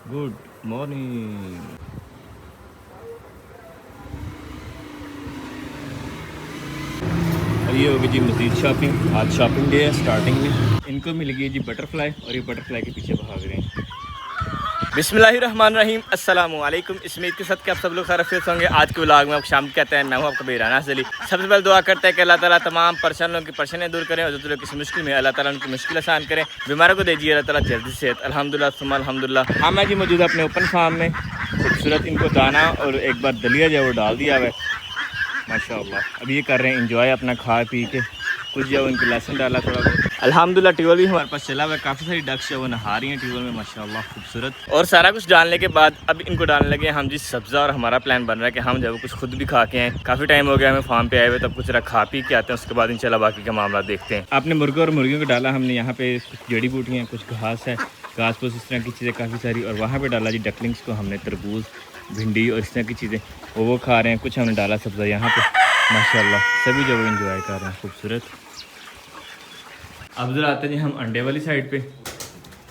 Good morning. और ये होगी जी मज़ीद शॉपिंग। आज शॉपिंग डे है स्टार्टिंग में। इनको मिल गई जी बटरफ्लाई और ये बटरफ्लाई के पीछे भाग रहे हैं। बिस्मिल्लाहिर्रहमानिर्रहीम, अस्सलाम वालेकुम। इस उम्मीद के साथ कि आप सब लोग खैरियत होंगे। आज के व्लॉग में आप शाम कहते हैं, मैं हूँ आपका बेराना अली। सबसे पहले दुआ करते हैं कि अल्लाह ताला तमाम परेशान लोगों की परेशानियाँ दूर करें और जो लोग किसी मुश्किल में अल्लाह ताला उनकी मुश्किल आसान करें। बीमारों को दीजिए अल्लाह ताला जल्दी सेहत। अल्हम्दुलिल्लाह सुम्मा अल्हम्दुलिल्लाह। हाँ, मैं जी मौजूद अपने ओपन फार्म में। खूबसूरत इनको दाना और एक बार दलिया जो वो डाल दिया हुआ है माशाअल्लाह। अब ये कर रहे हैं इंजॉय अपना खा पी के। कुछ जो उनके लेसन डाला थोड़ा बहुत। अल्हम्दुलिल्लाह ट्यूबल भी हमारे पास चला हुआ है। काफ़ी सारी डक्स जो वो नहा रही हैं ट्यूबल में माशाअल्लाह खूबसूरत। और सारा कुछ डालने के बाद अब इनको डालने लगे हम जी सब्ज़ा। और हमारा प्लान बन रहा है कि हम जब कुछ खुद भी खा के आएँ। काफ़ी टाइम हो गया हमें फार्म पे आए हुए, तब कुछ खा पी के आते हैं, उसके बाद इंशाल्लाह बाकी का मामला देखते हैं। आपने मुर्गे और मुर्गियों को डाला हमने यहाँ पे कुछ जड़ी बूटियाँ, कुछ घास है, घास फूस इस तरह की चीज़ें काफ़ी सारी। और वहाँ पर डाला जी डकलिंग्स को हमने तरबूज, भिंडी और इस तरह की चीज़ें वो खा रहे हैं। कुछ हमने डाला सब्ज़ा यहाँ पे माशाल्लाह। सभी जो इंजॉय कर रहे हैं खूबसूरत। अब जरा आते हैं जी हम अंडे वाली साइड पे।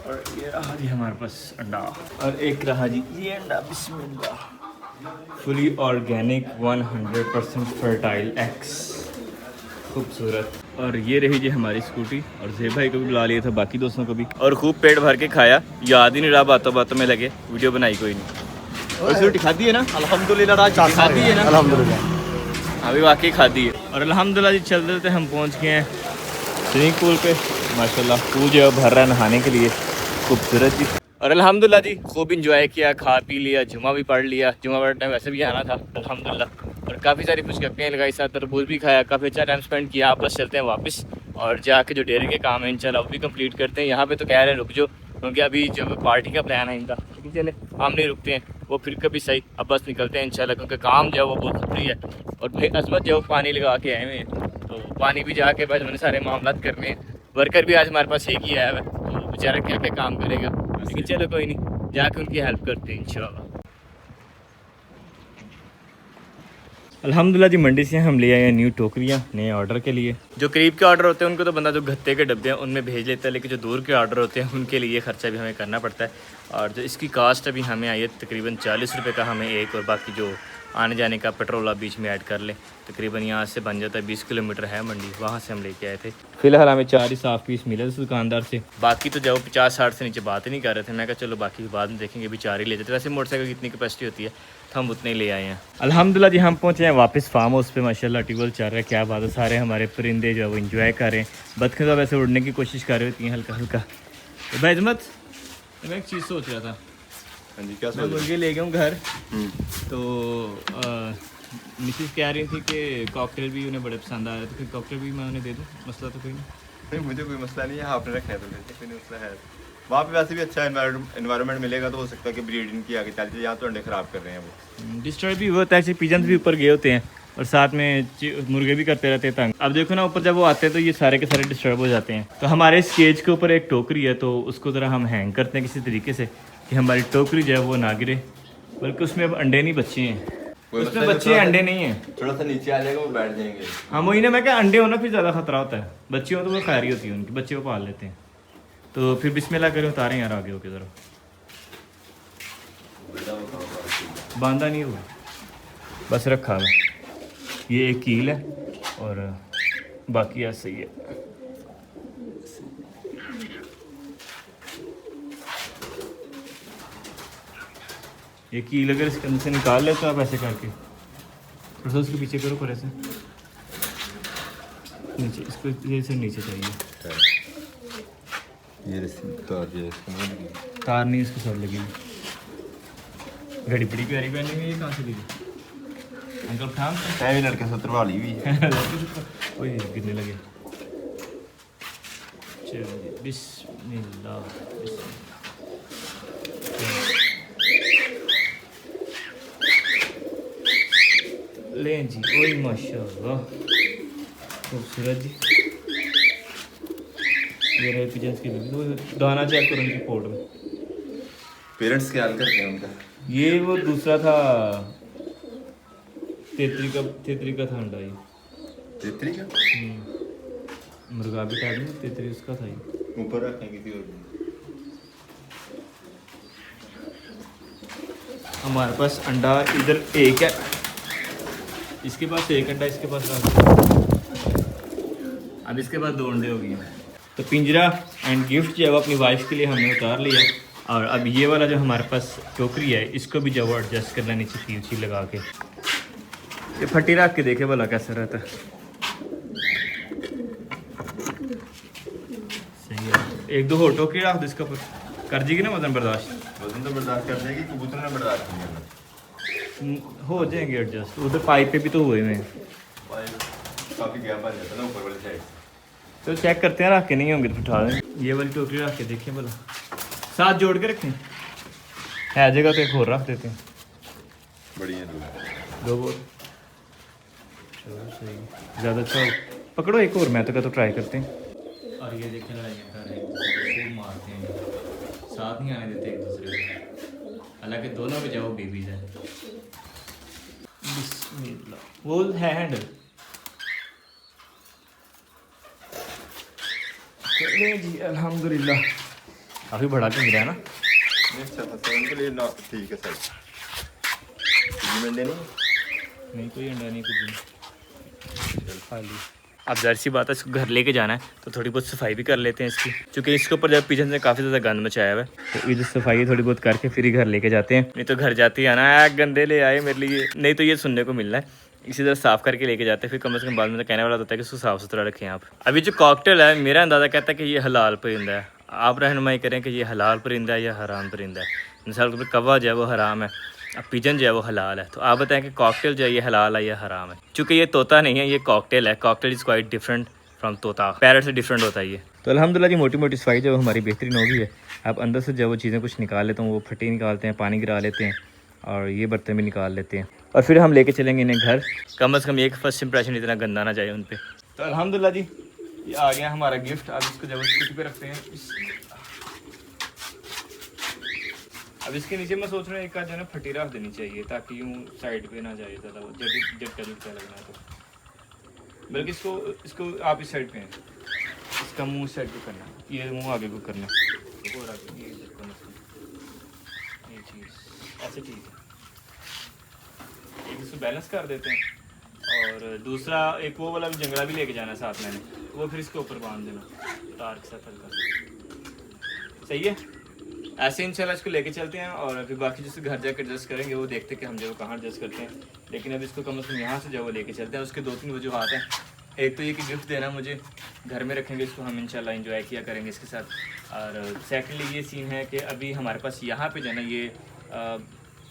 और ये रहा जी हमारे पास अंडा और एक रहा जी ये अंडा। बिस्मिल्लाह। फुली ऑर्गेनिक 100% फर्टाइल एग्स, खूबसूरत। और ये रही जी हमारी स्कूटी। और जेब भाई को भी बुला लिया था, बाकी दोस्तों को भी। और खूब पेट भर के खाया, याद ही नहीं रहा, बातों बातों में लगे, वीडियो बनाई कोई नहीं। और रोटी खाती है ना अल्हम्दुलिल्लाह, खाती है ना अल्हम्दुलिल्लाह, अभी वाकई खाती है। और अल्हम्दुलिल्लाह जी चल रहे थे, हम पहुँच गए हैं स्विमिंग पूल पे माशाल्लाह। पूल जो भर रहा है नहाने के लिए, खूबसूरत जी। और अल्हम्दुलिल्लाह जी खूब इंजॉय किया, खा पी लिया, जुमा भी पढ़ लिया। जुमा पढ़ टाइम वैसे भी आना था अल्हम्दुलिल्लाह। और काफ़ी सारी खुशखबरियाँ लगाई, साथ तरबूज भी खाया, काफ़ी अच्छा टाइम स्पेंड किया। आप बस चलते हैं वापस और जाके जो डेरे के काम है इंशाल्लाह वो भी कंप्लीट करते हैं। यहाँ पे तो कह रहे हैं रुक जाओ, क्योंकि अभी जब पार्टी का प्लान है इनका, लेकिन चले हम नहीं रुकते हैं, वो फिर कभी सही। अब बस निकलते हैं इंशाल्लाह, क्योंकि काम जो है वो बहुत ज़रूरी है। और भाई अजमत जो पानी लगा के आए हुए हैं, तो पानी भी जाके बस मैंने सारे मामला करने हैं। वर्कर भी आज हमारे पास एक ही आया है, तो बेचारा क्या क्या काम करेगा, लेकिन चलो कोई नहीं, जाके उनकी हेल्प करते हैं इंशाल्लाह। अल्हम्दुलिल्लाह जी मंडी से हम ले आए हैं न्यू टोकरियाँ नए ऑर्डर के लिए। जो करीब के ऑर्डर होते हैं उनको तो बंदा जो गत्ते के डब्बे हैं उनमें भेज लेता है, लेकिन जो दूर के ऑर्डर होते हैं उनके लिए ख़र्चा भी हमें करना पड़ता है। और जो इसकी कास्ट अभी हमें आई है तकरीबन 40 रुपये का हमें एक, और बाकी जो आने जाने का पेट्रोल आप बीच में ऐड कर लें, तकरीबन यहाँ से बन जाता है 20 किलोमीटर है मंडी, वहाँ से हम लेके आए थे। फिलहाल हमें 4 ही साफ पीस मिले उस दुकानदार से, बाकी तो जब 50-60 से नीचे बात ही नहीं कर रहे थे। मैं कहा चलो बाकी बाद में देखेंगे, अभी 4 ही ले जाते। वैसे मोटरसाइकिल की कितनी कैपेसिटी होती है तो हम उतने ही ले आए हैं। अल्हम्दुलिल्लाह जी हम पहुँचे हैं वापस फार्म हाउस पे माशाल्लाह। ट्यूबवेल चल रहा है, क्या बात है। सारे हमारे परिंदे जो है वो इंजॉय कर रहे हैं। बतखें तो वैसे उड़ने की कोशिश कर रही होती हैं हल्का हल्का। तो भाई अजमत, मैं एक चीज़ सोच रहा था। हाँ जी, क्या मैं मुर्गे ले गया हूँ घर, तो मिसेस कह रही थी कि कॉकटेल भी उन्हें बड़े पसंद आ रहे थे, फिर कॉकटेल भी मैं उन्हें दे दूँ, मसला तो कोई नहीं। नहीं, मुझे कोई मसला नहीं है, आपने रखा है तो लेते, कोई नहीं मसला है। वहाँ पे वैसे भी अच्छा एनवायरनमेंट मिलेगा, तो हो सकता है कि ब्रीडिंग की आगे चल जाए। यहाँ तो अंडे ख़राब कर रहे हैं वो। डिस्ट्रॉय भी होता है, पिजन्स भी ऊपर गए होते हैं और साथ में मुर्गे भी करते रहते हैं तंग। अब देखो ना ऊपर जब वो आते हैं तो ये सारे के सारे डिस्टर्ब हो जाते हैं। तो हमारे इस केज के ऊपर एक टोकरी है, तो उसको ज़रा हम हैंग करते हैं किसी तरीके से कि हमारी टोकरी जो है वो ना गिरे, बल्कि उसमें अब अंडे नहीं बच्चे हैं, उसमें बच्चे अंडे नहीं हैं। थोड़ा सा नीचे आ जाएगा वो बैठ जाएंगे। हाँ वही ना, मैं क्या अंडे होना फिर ज़्यादा खतरा होता है। बच्चे हो तो वो खैरी होती है उनकी, बच्चे को पाल लेते हैं। तो फिर बिस्मिल्लाह करें, उतारें यार आगे होके ज़रा। बांधा नहीं हुआ, बस रखा हुआ। ये एक कील है और बाकी ऐसे ही है। ये कील अगर इसके अंदर से निकाल ले तो आप ऐसे करके थोड़ा सा उसके पीछे करो, पर ऐसे नीचे, इसको ये से नीचे चाहिए। ये तार नहीं इसको सब लगी। घड़ी बड़ी प्यारी पहनी हुई है, कहाँ से ली अंकल ठाम है भी लड़के से तरवा ली हुई है। ओए गिरने लगे। चलो जी बिस्मिल्लाह बिस्मिल्लाह। लें जी, ओए माशाल्लाह खूबसूरत जी। ये रहे पिजन्स की भी, तो दाना चेक करो उनकी पोर्ट में। पेरेंट्स ख्याल करते हैं उनका। ये वो दूसरा था, तेतरी का था अंडा ये। तेतरी का मुर्गा भी टाइप में, तेतरी उसका था ये। ऊपर रखें किसी और हमारे पास अंडा इधर एक है, इसके पास एक अंडा, इसके पास अब इसके पास 2 अंडे हो गए हैं। तो पिंजरा एंड गिफ्ट जो है वो अपनी वाइफ के लिए हमने उतार लिया। और अब ये वाला जो हमारे पास टोकरी है इसको भी जो वो एडजस्ट करना नीचे फीची लगा के। ये फटी रख के देखे भला कैसा रहता है। सही है, 1-2 और टोकरी रख दो इसके ऊपर, कर जाएगी ना वजन बर्दाश्त। वजन तो बर्दाश्त कर देगी, कबूतर ने बर्दाश्त नहीं करना। हो जाएंगे एडजस्ट। उधर पाइप पे भी तो हुए हैं, काफ़ी गैप आ जाता है ना ऊपर वाली साइड। तो चेक करते हैं, रख के नहीं होंगे तो उठा दें। ये वाली टोकरी रख के देखें भला, साथ जोड़ के रखें, है जगह तो एक और रख देते हैं। बढ़िया 2 बोल, चलो सही, ज़्यादा अच्छा हो। पकड़ो एक और, मैं तो कहता ट्राई करते हैं। और ये देखें लड़ाइयाँ कर रहे हैं, खूब मारते हैं, साथ नहीं आने देते एक दूसरे को, हालांकि दोनों में जाओ बेबीज है। बिस्मिल्लाह, वो है हैंडल। चलिए जी अल्हम्दुलिल्लाह, काफ़ी बड़ा पिंजरा है ना। अच्छा था उनके लिए ना, ठीक है सर। अंडे नहीं कोई अंडा नहीं, कुछ नहीं, खाली। अब ज़ाहिर सी बात है इसको घर लेके जाना है तो थोड़ी बहुत सफाई भी कर लेते हैं इसकी, क्योंकि इसके ऊपर जब पिजन से काफ़ी ज़्यादा गंद मचाया हुआ है, तो इधर सफाई थोड़ी बहुत करके फिर ही घर लेके जाते हैं। नहीं तो घर जाते ही आना है गंदे ले आए मेरे लिए, नहीं तो ये सुनने को मिल रहा है। इसी तरह साफ़ करके लेके जाते हैं, फिर कम से कम बाद में तो कहने वाला होता है कि इसको साफ़ सुथरा रखें आप। अभी जो कॉकटेल है मेरा अंदाज़ा कहता है कि ये हलाल परिंदा है। आप रहनुमाई करें कि ये हलाल परिंदा है या हराम परिंदा है। मिसाल के तौर पर कौवा जो है वो हराम है, अब पिजन जो है वो हलाल है। तो आप बताएं कि कॉकटेल जो है ये हलाल है या हराम है। चूँकि ये तोता नहीं है, ये कॉकटेल है। Cocktail is quite different from तोता, पैरट से डिफरेंट होता है ये। तो अल्हम्दुलिल्लाह जी मोटी मोटी सफाई जो हमारी बेहतरीन हो गई है। आप अंदर से जो वो चीज़ें कुछ निकाल लेते हैं, वो फटी निकालते हैं, पानी गिरा लेते हैं और ये बर्तन भी निकाल लेते हैं, और फिर हम लेके चलेंगे इन्हें घर। कम से कम एक फर्स्ट इंप्रेशन इतना गंदा ना जाए उन पर। तो अल्हम्दुलिल्लाह जी ये आ गया हमारा गिफ्ट। अब इसको जब स्कूटी पे रखते हैं, अब इसके नीचे मैं सोच रहा हूँ एक का जो है ना फटी रख देनी चाहिए, ताकि यूँ साइड पे ना जाए ज़्यादा, वो झटका झुटका लगना। तो बल्कि इसको आप इस साइड पे हैं, इसका मुंह इस साइड पे करना, ये मुंह आगे को करना, और आगे ये चीज़ ऐसे ठीक है। एक इसको बैलेंस कर देते हैं, और दूसरा एक वो वाला भी जंगला भी लेके जाना साथ मैंने, वो फिर इसके ऊपर बांध देना तार के साथ हल्का। सही है, ऐसे इंशाल्लाह इसको लेके चलते हैं, और फिर बाकी जिससे घर जाकर एडजस्ट करेंगे वो देखते हैं कि हम जो कहाँ एडजस्ट करते हैं। लेकिन अब इसको कम से कम यहाँ से जो वो लेके चलते हैं। उसके 2-3 वजूहात हैं। एक तो ये कि गिफ्ट देना मुझे, घर में रखेंगे इसको हम इंशाल्लाह एंजॉय किया करेंगे इसके साथ। और सेकेंडली ये सीन है कि अभी हमारे पास यहाँ पे जो है ना ये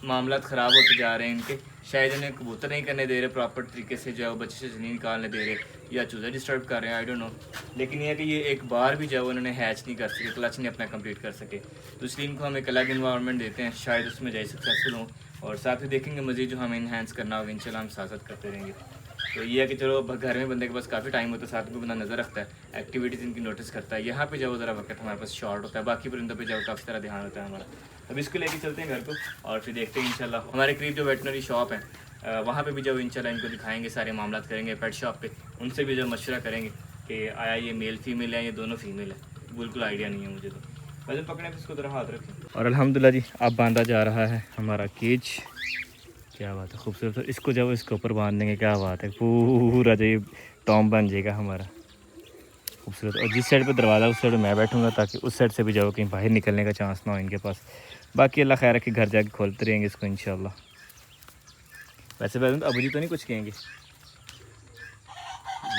मामला ख़राब होते जा रहे हैं इनके। शायद इन्हें कबूतर नहीं करने दे रहे प्रॉपर तरीके से, जो है वो बच्चे से नहीं निकालने दे रहे, या चूज़ा डिस्टर्ब कर रहे हैं, आई डोंट नो। लेकिन ये है कि ये एक बार भी जो है उन्होंने हैच नहीं कर सके, क्लच नहीं अपना कंप्लीट कर सके। तो इसलिए इनको हम एक अलग इन्वायरमेंट देते हैं, शायद उसमें जाए सक्सेसफुल हों। और साथ ही देखेंगे मज़ीद जो हमें इन्हांस करना होगा इंशाल्लाह हम साथ साथ करते रहेंगे। तो ये है कि चलो घर में बंदे के पास काफ़ी टाइम होता है, साथ में बंदा नज़र रखता है, एक्टिविटीज़ इनकी नोटिस करता है। यहाँ पे जाओ ज़रा वक्त हमारे पास शॉर्ट होता है, बाकी परिंदों पे जाओ काफ़ी तरह ध्यान होता है हमारा। अब इसको लेके चलते हैं घर को, और फिर देखते हैं इंशाल्लाह हमारे करीब जो वेटनरी शॉप है वहाँ पे भी जब इंशाल्लाह इनको दिखाएंगे, सारे मामला करेंगे पेट शॉप पे, उनसे भी जब मशवरा करेंगे कि आया ये मेल फीमेल है या दोनों फीमेल है। बिल्कुल आइडिया नहीं है मुझे, तो वैसे पकड़े तो इसको तरह हाथ रखें। और अल्हम्दुलिल्लाह जी अब बांधा जा रहा है हमारा केज। क्या बात है, खूबसूरत। तो इसको जब इसके ऊपर बांध देंगे, क्या बात है, पूरा जो ये टॉम बन जाएगा हमारा, खूबसूरत। और जिस साइड पे दरवाज़ा उस साइड मैं बैठूंगा, ताकि उस साइड से भी जाओ कहीं बाहर निकलने का चांस ना हो इनके पास। बाकी अल्लाह खैर रखे, घर जाके खोलते रहेंगे इसको इंशाल्लाह। वैसे तो अबू जी तो नहीं कुछ कहेंगे?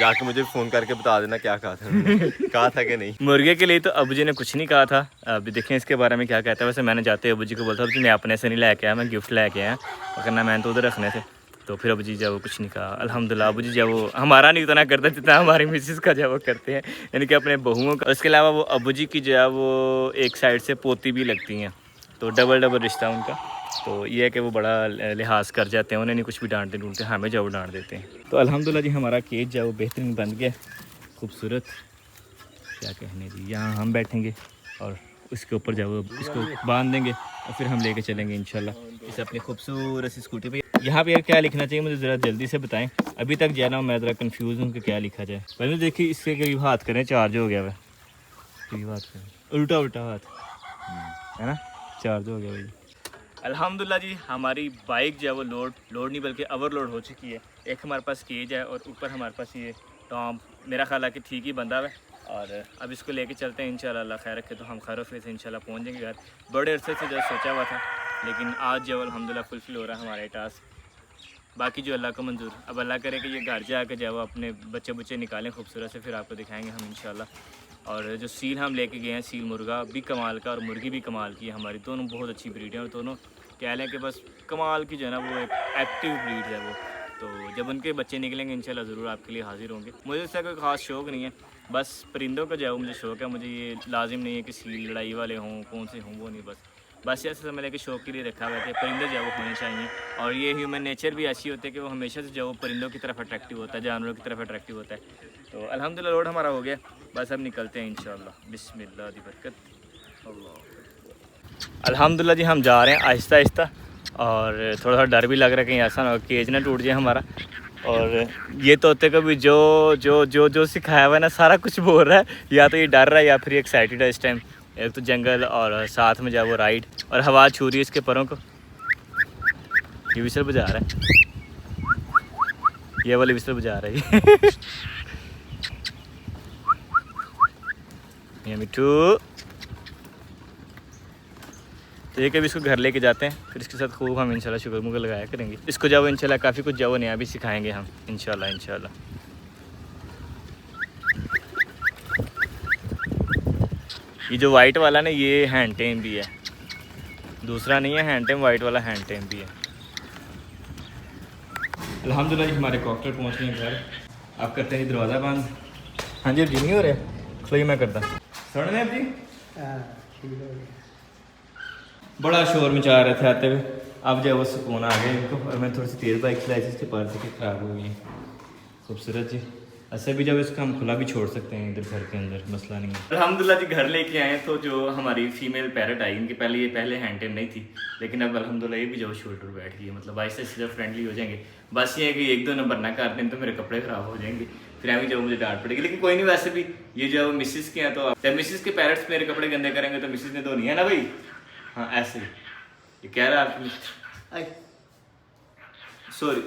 जाके मुझे फ़ोन करके बता देना क्या कहा था कहा था कि नहीं। मुर्गे के लिए तो अबू जी ने कुछ नहीं कहा था, अभी देखें इसके बारे में क्या कहता है। वैसे मैंने जाते अबू जी को बोलता जी मैं अपने से नहीं लेके आया, मैं गिफ्ट लेके आया, वरना मैंने तो उधर रखने थे। तो फिर अबू जी जब वो कुछ नहीं कहा, अल्हम्दुलिल्लाह। अबू जी जब वो हमारा नहीं उतना करता जितना हमारी मिसेस का जब वो करते हैं, यानी कि अपने बहुओं का। उसके अलावा वो अबू जी की जो है वो एक साइड से पोती भी लगती हैं, तो डबल रिश्ता उनका। तो ये है कि वो बड़ा लिहाज कर जाते हैं, उन्हें नहीं कुछ भी डांटते ढूंढते, हमें जब डांट देते हैं। तो अल्हम्दुलिल्लाह जी हमारा केज जो है वो बेहतरीन बन गया, खूबसूरत। क्या कहने जी, यहाँ हम बैठेंगे और उसके ऊपर जब इसको बांध देंगे और फिर हम लेके चलेंगे इंशाल्लाह इसे अपनी खूबसूरत सी स्कूटी पे। यहाँ पे क्या लिखना चाहिए मुझे ज़रा जल्दी से बताएं, अभी तक जो है ना मैं ज़रा कन्फ्यूज़ हूँ कि क्या लिखा जाए। पहले देखिए इसके करीब हाथ करें, चार्ज हो गया वह, करीब हाथ करें, उल्टा उल्टा हाथ है ना, चार्ज हो गया भाई। अल्हम्दुलिल्लाह जी हमारी बाइक जो है वो लोड नहीं बल्कि ओवरलोड हो चुकी है। एक हमारे पास केज है और ऊपर हमारे पास ये टॉम, मेरा ख्याल है कि ठीक ही बंदा है। और अब इसको लेके चलते हैं इंशाल्लाह, अल्लाह खैर रखे तो हम खैर से इंशाल्लाह पहुँच जाएंगे घर। बड़े अरसे से जो सोचा हुआ था, लेकिन आज जो अल्हम्दुलिल्लाह फुलफिल हो रहा है हमारा टास्क। बाकी जो अल्लाह को मंजूर, अब अल्लाह करे कि ये घर जाके जो वो अपने बच्चे निकालें खूबसूरत से, फिर आपको दिखाएंगे हम इंशाल्लाह। और जो सील हम लेके गए हैं, सील मुर्गा भी कमाल का और मुर्गी भी कमाल की है हमारी, दोनों बहुत अच्छी ब्रीड है और दोनों कह लें कि बस कमाल की जो है ना वो एक एक्टिव ब्रीड है वो। तो जब उनके बच्चे निकलेंगे इंशाल्लाह ज़रूर आपके लिए हाजिर होंगे। मुझे इसका कोई ख़ास शौक़ नहीं है, बस परिंदों का जो है मुझे शौक़ है। मुझे ये लाजिम नहीं है कि सील लड़ाई वाले हों, कौन से हों, वो नहीं, बस ऐसे समझ लें कि शौक़ के लिए रखा हुआ है कि परिंदे जो है वो होने चाहिए। और ये ह्यूमन नेचर भी ऐसी होती है कि वो हमेशा से जो वो परिंदों की तरफ अट्रैक्टिव होता है, जानवरों की तरफ अट्रैक्टिव होता है। तो अल्हम्दुलिल्लाह लोड हमारा हो गया, बस अब निकलते हैं इंशाल्लाह। बिस्मिल्लाह दी बरकत। अल्हम्दुलिल्लाह जी हम जा रहे हैं आहिस्ता आहिस्ता, और थोड़ा सा डर भी लग रहा है कहीं ऐसा ना हो केज ना टूट जाए हमारा। और ये तोते को भी जो जो जो जो सिखाया हुआ है ना सारा कुछ बोल रहा है, या तो ये डर रहा है या फिर ये एक्साइटेड है इस टाइम। एक तो जंगल और साथ में जाए वो राइड, और हवा छू रही है इसके परों को। ये विसल बजा रहा है, ये वाले विसल बजा रहा है ये मिठू। तो ये कभी इसको घर लेके जाते हैं, फिर इसके साथ खूब हम इंशाल्लाह शुगर मुगर लगाया करेंगे इसको। जाओ इंशाल्लाह काफ़ी कुछ जाओ नया भी सिखाएंगे हम इंशाल्लाह। ये जो वाइट वाला ना ये हैंड टेम भी है, दूसरा नहीं है हैंड टेम, वाइट वाला हैंड टेम भी है। अल्हम्दुलिल्लाह हमारे कॉकटेल पहुंच गए घर। आप करते हैं दरवाज़ा बंद। हाँ जी, जी नहीं हो रहा, खलोई मैं करता सुन रहे आप जी। बड़ा शोर मचा रहे थे आते हुए, अब जब वो सुकून आ गया इनको। और मैं थोड़ी सी तेज़ बाइक चलाई थी, इसके पार से ख़राब हो गई। खूबसूरत जी, ऐसे भी जब इसको हम खुला भी छोड़ सकते हैं इधर घर के अंदर, मसला नहीं है। अल्हम्दुलिल्लाह जी घर लेके आए तो जो हमारी फीमेल पैरट आई, इनके पहले हैंड टेम नहीं थी, लेकिन अब अल्हम्दुलिल्लाह ये भी जो शोल्डर बैठ गई है, मतलब आहिस्ता आहिस्ता जब फ्रेंडली हो जाएंगे। बस ये है कि 1-2 नंबर ना कर दें तो मेरे कपड़े ख़राब हो जाएंगे, फिर अभी जो मुझे डांट पड़ेगी। लेकिन कोई नहीं, वैसे भी ये जो मिसिस के हैं, तो जब मिसिस के पैरट्स मेरे कपड़े गंदे करेंगे तो मिसिस ने धोनी है ना भाई। हाँ ऐसे ये कह रहा है आपकी। सॉरी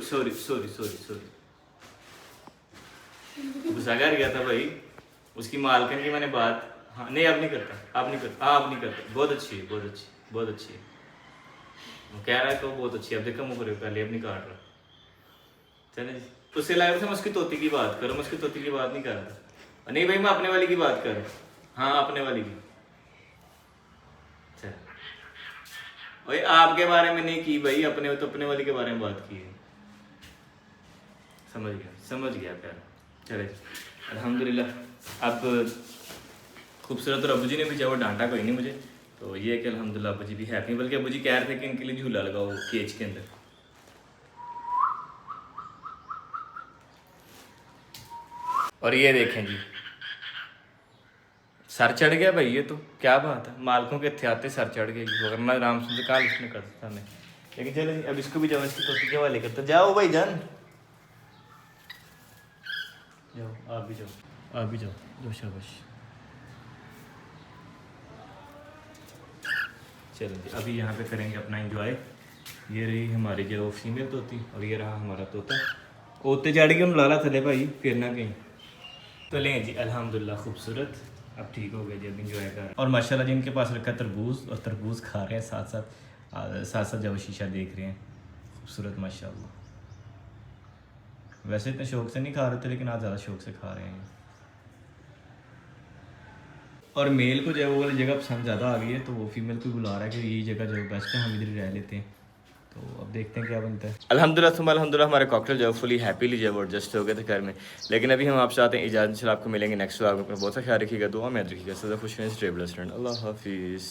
गुस्सा कर गया था भाई, उसकी मालकिन की मैंने बात। हाँ नहीं अब नहीं करता, आप नहीं करता। बहुत अच्छी है। वो कह रहा है तो बहुत अच्छी है। अब देखो मुझे पहले अब नहीं काट रहा। चले जी, उससे लग रहा था मैं उसकी तोती की बात करूँ, मैं उसकी तोती की बात नहीं कर रहा। नहीं भाई मैं अपने वाली की बात कर रहा हूँ। हाँ अपने वाली की। चल भाई आपके बारे में नहीं की भाई, अपने वाली के बारे में बात की है। समझ गया प्यार। चले अल्हम्दुलिल्लाह अब खूबसूरत, और अबू जी ने भी जब डांटा कोई नहीं मुझे, तो ये है कि अल्हम्दुलिल्लाह अबू जी भी हैप्पी। बल्कि अबू जी कह रहे थे कि इनके लिए झूला लगाओ केज के अंदर। और ये देखें जी सर चढ़ गया भाई, ये तो क्या बात है, मालकों के एहतियाते सर चढ़ गई, वरना आराम से काल इसने कर सकता हमें। लेकिन चलो जी अब इसको भी जाओ, इसकी तोती के हवाले करते जाओ भाई जान। जाओ आप भी जाओ शाबाश। चलो जी अभी यहाँ पे करेंगे अपना एंजॉय। ये रही हमारी जो फीमेल तोती और ये रहा हमारा तोता। ओते चढ़ के हम लाला थले भाई, फिर ना कहीं। तो लें जी अल्हम्दुलिल्लाह खूबसूरत, अब ठीक हो गए जी, अब इंजॉय कर रहे हैं। और माशाल्लाह जी इनके पास रखा तरबूज, और तरबूज खा रहे हैं साथ साथ जब शीशा देख रहे हैं। खूबसूरत माशाल्लाह। वैसे इतने शौक से नहीं खा रहे थे, लेकिन आज ज़्यादा शौक से खा रहे हैं। और मेल को जो है वो वाली जगह पसंद ज़्यादा आ गई है, तो वो फीमेल को बुला रहा है कि ये जगह जो बेस्ट है, हम इधर ही रह लेते हैं। तो अब देखते हैं क्या बनता है। अल्हम्दुलिल्लाह हमारे कॉकटेल जो है फुली हैप्पीली जो है एडजस्ट हो गए थे घर में। लेकिन अभी हम आपसे आते हैं इजाज़त, आपको मिलेंगे नेक्स्ट व्लॉग में। बहुत सा ख्याल रखिएगा, दुआ में रखिएगा, सदा खुश रहें, स्टे ब्लेस्ड रहें। अल्लाह हाफिज़।